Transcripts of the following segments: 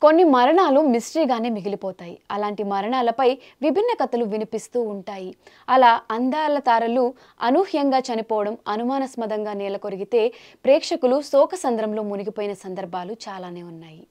కొన్ని మరణాలు మిస్టరీగానే మిగిలిపోతాయి. అలాంటి మరణాలపై విభిన్న కథలు వినిపిస్తూ ఉంటాయి. అలా అందాల తారలు అనూహ్యంగా చనిపోవడం అనుమానాస్పదంగా నేలకొరిగితే ప్రేక్షకులు శోకసంద్రంలో మునిగిపోయిన సందర్భాలు చాలానే ఉన్నాయి.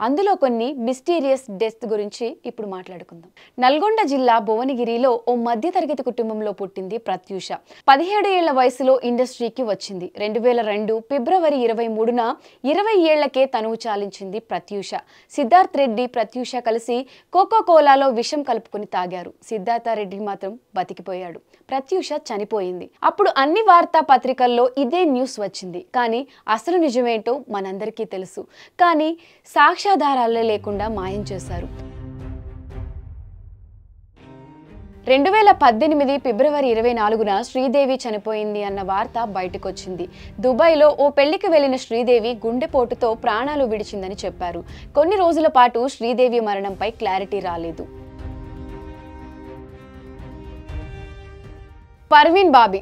అందులో కొన్ని మిస్టీరియస్ డెత్ గురించి ఇప్పుడు మాట్లాడుకుందాం. నల్గొండ జిల్లా భువనగిరిలో ఓ మధ్యతరగతి కుటుంబంలో పుట్టింది ప్రత్యూష. 17 ఏళ్ల వయసులో ఇండస్ట్రీకి వచ్చింది. 2002 ఫిబ్రవరి 23న 20 ఏళ్లకే తనువు చాలించింది ప్రత్యూష. సిద్ధార్థ్ రెడ్డి, ప్రత్యూష కలిసి కోకోకోలాలో విషం కలుపుకుని తాగారు. సిద్ధార్థ రెడ్డి మాత్రం బతికిపోయాడు. ప్రత్యూష చనిపోయింది. అప్పుడు అన్ని వార్తా పత్రికల్లో ఇదే న్యూస్ వచ్చింది. కానీ అసలు నిజమేంటో మనందరికీ తెలుసు. కానీ సాక్ష్యాధారాలే లేకుండా మాయం చేశారు. 2018 ఫిబ్రవరి 24న శ్రీదేవి చనిపోయింది అన్న వార్త బయటకొచ్చింది. దుబాయ్లో ఓ పెళ్లికి వెళ్లిన శ్రీదేవి గుండెపోటుతో ప్రాణాలు విడిచిందని చెప్పారు. కొన్ని రోజుల పాటు శ్రీదేవి మరణంపై క్లారిటీ రాలేదు. పర్వీన్ బాబీ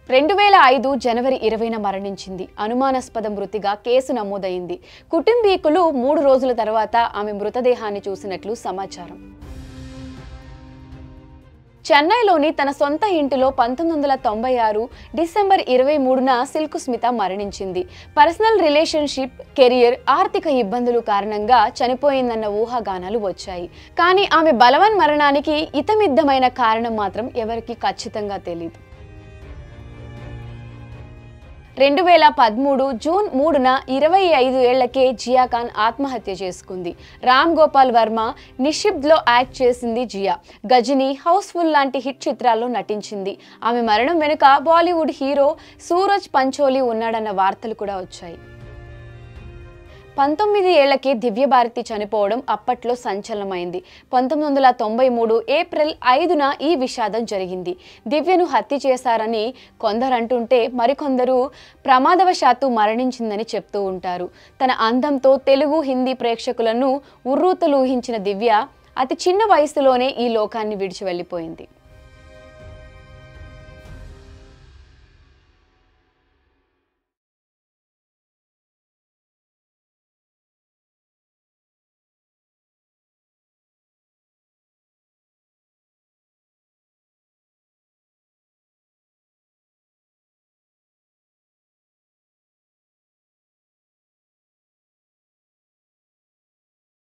2005 జనవరి 20న మరణించింది. అనుమానాస్పద మృతిగా కేసు నమోదైంది. కుటుంబీకులు 3 రోజుల తర్వాత ఆమె మృతదేహాన్ని చూసినట్లు సమాచారం. చెన్నైలోని తన సొంత ఇంటిలో 1996 డిసెంబర్ 23న సిల్కు స్మిత మరణించింది. పర్సనల్ రిలేషన్షిప్, కెరియర్, ఆర్థిక ఇబ్బందులు కారణంగా చనిపోయిందన్న ఊహాగానాలు వచ్చాయి. కానీ ఆమె బలవన్ మరణానికి ఇతమిద్దమైన కారణం మాత్రం ఎవరికీ ఖచ్చితంగా తెలియదు. 2013 జూన్ 3న 25 ఏళ్లకే జియా ఖాన్ ఆత్మహత్య చేసుకుంది. రామ్ గోపాల్ వర్మ, నిషిబ్లో యాక్ట్ చేసింది జియా. గజనీ, హౌస్ఫుల్ లాంటి హిట్ చిత్రాల్లో నటించింది. ఆమె మరణం వెనుక బాలీవుడ్ హీరో సూరజ్ పంచోలి ఉన్నాడన్న వార్తలు కూడా వచ్చాయి. 19 ఏళ్లకే దివ్యభారతి చనిపోవడం అప్పట్లో సంచలనమైంది. 1993 ఏప్రిల్ 5న ఈ విషాదం జరిగింది. దివ్యను హత్య చేశారని కొందరు అంటుంటే మరికొందరు ప్రమాదవశాత్తు మరణించిందని చెప్తూ ఉంటారు. తన అందంతో తెలుగు, హిందీ ప్రేక్షకులను ఉర్రూతలూహించిన దివ్య అతి చిన్న వయసులోనే ఈ లోకాన్ని విడిచి వెళ్ళిపోయింది.